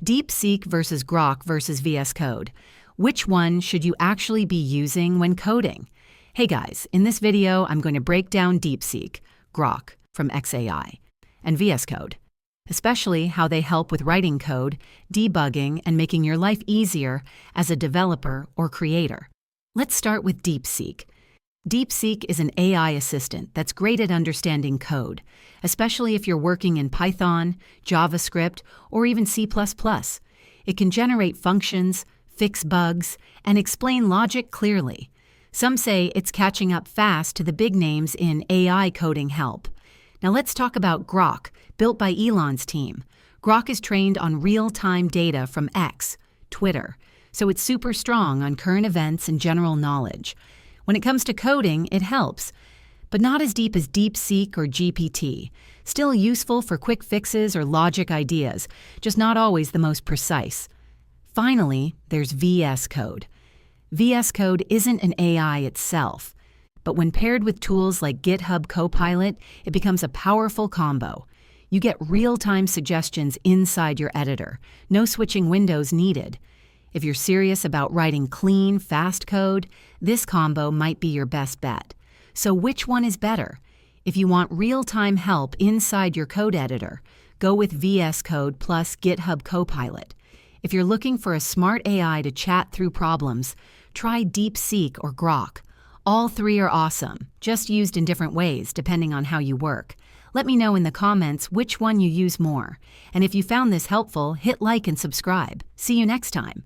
Deepseek versus Grok versus Vscode. Which one should you actually be using when coding? Hey guys, in this video, I'm going to break down Deepseek, Grok from XAI, and Vscode, especially how they help with writing code, debugging, and making your life easier as a developer or creator. Let's start with Deepseek. Deepseek is an AI assistant that's great at understanding code, especially if you're working in Python, JavaScript, or even C++. It can generate functions, fix bugs, and explain logic clearly. Some say it's catching up fast to the big names in AI coding help. Now let's talk about Grok, built by Elon's team. Grok is trained on real-time data from X, Twitter, so it's super strong on current events and general knowledge. When it comes to coding, it helps, but not as deep as Deepseek or GPT. Still useful for quick fixes or logic ideas, just not always the most precise. Finally, there's Vscode. Vscode isn't an AI itself, but when paired with tools like GitHub Copilot, it becomes a powerful combo. You get real-time suggestions inside your editor, no switching windows needed. If you're serious about writing clean, fast code, this combo might be your best bet. So which one is better? If you want real-time help inside your code editor, go with Vscode plus GitHub Copilot. If you're looking for a smart AI to chat through problems, try Deepseek or Grok. All three are awesome, just used in different ways depending on how you work. Let me know in the comments which one you use more. And if you found this helpful, hit like and subscribe. See you next time.